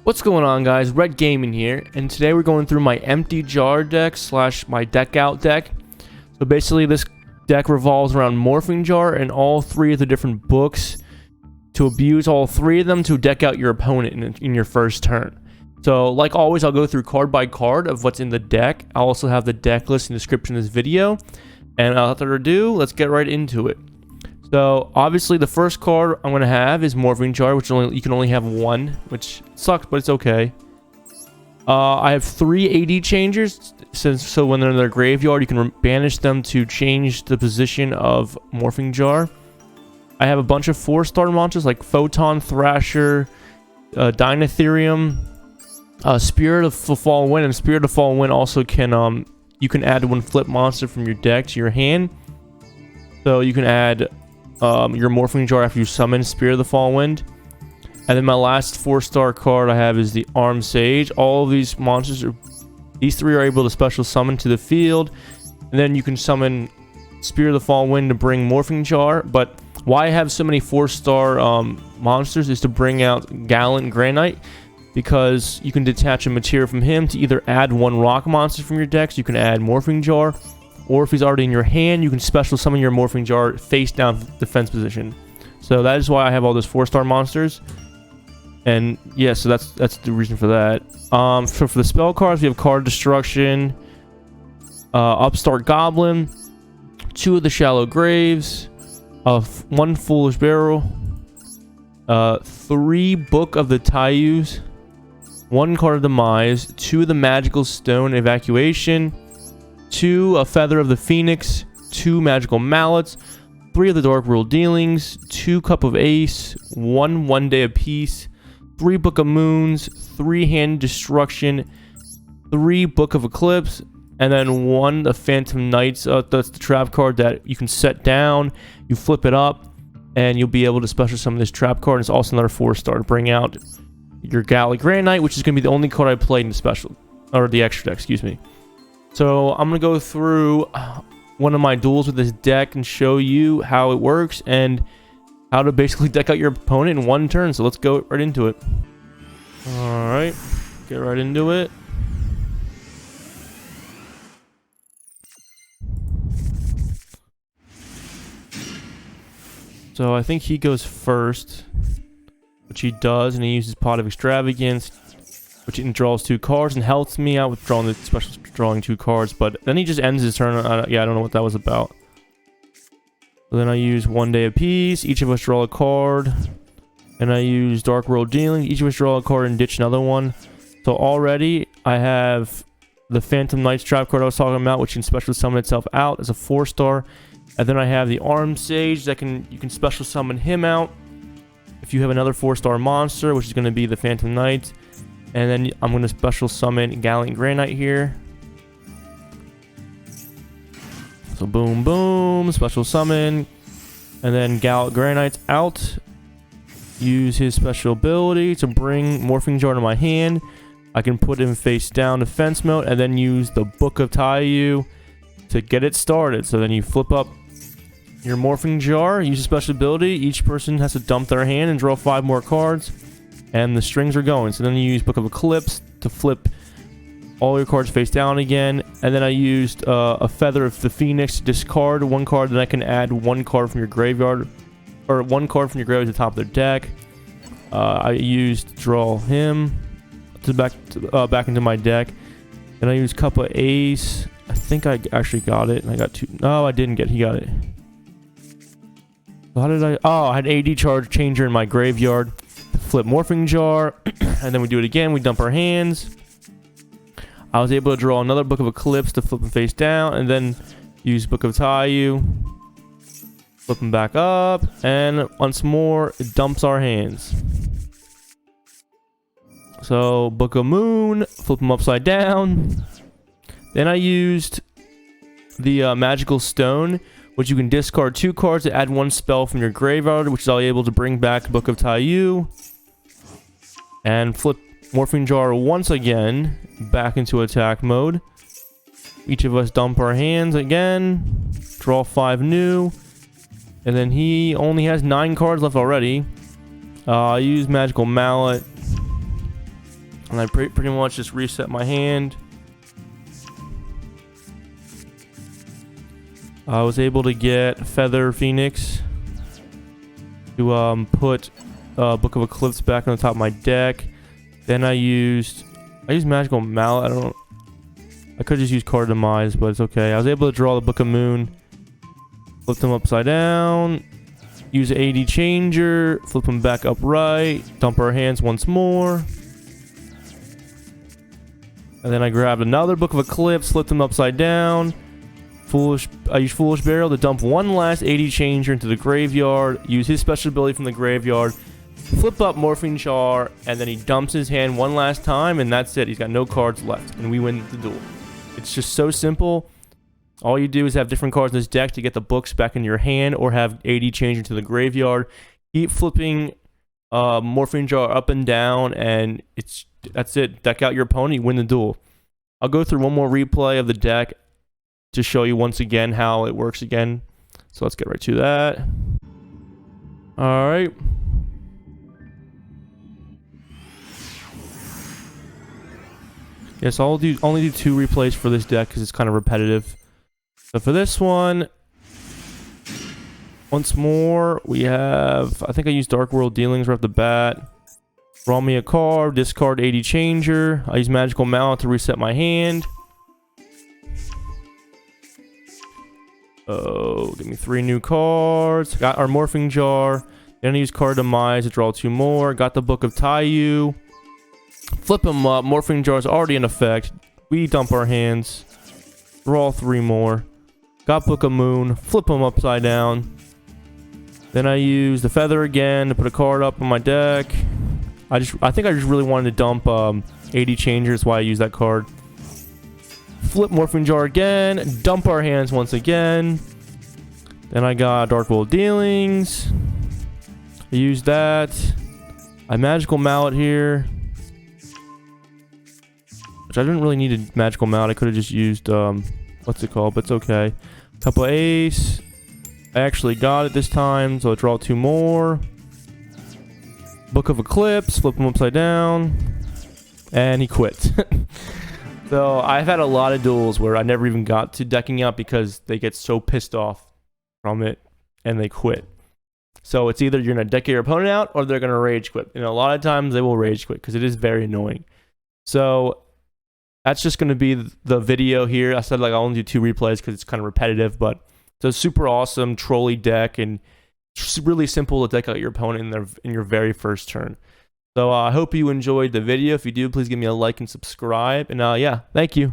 What's going on, guys? Red Gaming here, and today we're going through my empty jar deck slash my deck out deck. So basically this deck revolves around Morphing Jar and all three of the different books to abuse all three of them to deck out your opponent in your first turn. So like always, I'll go through card by card of what's in the deck. I'll also have the deck list in the description of this video, and without further ado, let's get right into it. So obviously the first card I'm going to have is Morphing Jar, which you can only have one, which sucks, but it's okay. I have 3 AD changers, so when they're in their graveyard, you can banish them to change the position of Morphing Jar. I have a bunch of 4-star monsters like Photon Thrasher, Dynatherium, Spirit of the Fallen Wind, and Spirit of the Fallen Wind also can, you can add one flip monster from your deck to your hand. So you can add your Morphing Jar after you summon Spirit of the Fallen Wind. And then my last 4-star card I have is the Armed Sage. All of these monsters, these three are able to special summon to the field. And then you can summon Spirit of the Fallen Wind to bring Morphing Jar. But why I have so many 4-star monsters is to bring out Gallant Granite, because you can detach a material from him to either add one rock monster from your deck, so you can add Morphing Jar, or if he's already in your hand, you can special summon your Morphing Jar face down defense position. So that is why I have all those 4-star monsters. And yeah, so that's the reason for that. For the spell cards, we have Card Destruction, Upstart Goblin, 2 of the Shallow Graves, 1 Foolish Barrel, 3 Book of the Taiyous, 1 card of Demise, 2 of the Magical Stone Evacuation, 2 a Feather of the Phoenix, 2 Magical Mallets, 3 of the Dark World Dealings, 2 Cup of Ace, 1 Day of Peace, 3 Book of Moons, 3 Hand Destruction, 3 Book of Eclipse, and then 1 the Phantom Knights. That's the trap card that you can set down. You flip it up, and you'll be able to special summon this trap card. It's also another 4-star to bring out your Gallant Granite, which is going to be the only card I played in the special, or the extra deck, excuse me. So I'm going to go through one of my duels with this deck and show you how it works and how to basically deck out your opponent in one turn. So let's go right into it. Alright, get right into it. So I think he goes first, which he does, and he uses Pot of Extravagance, which draws 2 cards and helps me out with drawing 2 cards, but then he just ends his turn. Yeah, I don't know what that was about. So then I use 1 Day of Peace, each of us draw a card, and I use Dark World Dealing, each of us draw a card and ditch another one. So already I have the Phantom Knights trap card I was talking about, which can special summon itself out as a 4-star, and then I have the Armed Sage that you can special summon him out if you have another 4-star monster, which is going to be the Phantom Knights. And then I'm going to special summon Gallant Granite here. So boom, boom, special summon. And then Gallant Granite's out. Use his special ability to bring Morphing Jar to my hand. I can put him face down defense mode and then use the Book of Taiyou to get it started. So then you flip up your Morphing Jar, use a special ability. Each person has to dump their hand and draw 5 more cards. And the strings are going. So then you use Book of Eclipse to flip all your cards face down again. And then I used a Feather of the Phoenix to discard 1 card. Then I can add 1 card from your graveyard, or 1 card from your graveyard to the top of their deck. I used draw him to back into my deck. Then I used Cup of Ace. I think I actually got it. And I got 2. No, I didn't get. He got it. How did I? Oh, I had AD charge changer in my graveyard. Flip Morphing Jar, and then we do it again. We dump our hands. I was able to draw another Book of Eclipse to flip them face down, and then use Book of Taiyou, flip them back up, and once more it dumps our hands. So Book of Moon, flip them upside down. Then I used the Magical Stone, which you can discard 2 cards to add 1 spell from your graveyard, which is all able to bring back Book of Taiyou. And flip Morphing Jar once again back into attack mode. Each of us dump our hands again. Draw 5 new. And then he only has 9 cards left already. I use Magical Mallet. And I pretty much just reset my hand. I was able to get Feather Phoenix to put Book of Eclipse back on the top of my deck. Then I used Magical Mallet. I could just use card Demise, but it's okay. I was able to draw the Book of Moon, flip them upside down, use the AD Changer, flip them back upright, dump our hands once more. And then I grabbed another Book of Eclipse, flipped them upside down. I used Foolish Burial to dump one last AD Changer into the graveyard, use his special ability from the graveyard, flip up Morphing Jar, and then he dumps his hand one last time, and that's it. He's got no cards left, and we win the duel. It's just so simple. All you do is have different cards in this deck to get the books back in your hand, or have AD Changer into the graveyard. Keep flipping Morphing Jar up and down, and that's it. Deck out your opponent, you win the duel. I'll go through one more replay of the deck to show you once again how it works again. So let's get right to that. Alright. Yes, I'll only do 2 replays for this deck because it's kind of repetitive. So for this one, once more, we have, I think I used Dark World Dealings right off the bat. Draw me a card, discard AD Changer. I use Magical Mallet to reset my hand. Oh, give me 3 new cards. Got our Morphing Jar. Then I use card Demise to draw 2 more. Got the Book of Taiyou. Flip them up. Morphing Jar is already in effect. We dump our hands. Draw 3 more. Got Book of Moon. Flip them upside down. Then I use the Feather again to put a card up on my deck. I think I just really wanted to dump AD Changer. That's why I use that card. Flip Morphing Jar again. Dump our hands once again. Then I got Dark World Dealings. I used that. I Magical Mallet here. Which I didn't really need a Magical Mallet. I could have just used, what's it called? But it's okay. Couple Ace. I actually got it this time, so I draw 2 more. Book of Eclipse. Flip him upside down. And he quit. So I've had a lot of duels where I never even got to decking out because they get so pissed off from it and they quit. So it's either you're going to deck your opponent out or they're going to rage quit. And a lot of times they will rage quit because it is very annoying. So that's just going to be the video here. I said like I'll only do 2 replays because it's kind of repetitive, but it's a super awesome trolley deck and it's really simple to deck out your opponent in your very first turn. So I hope you enjoyed the video. If you do, please give me a like and subscribe. And yeah, thank you.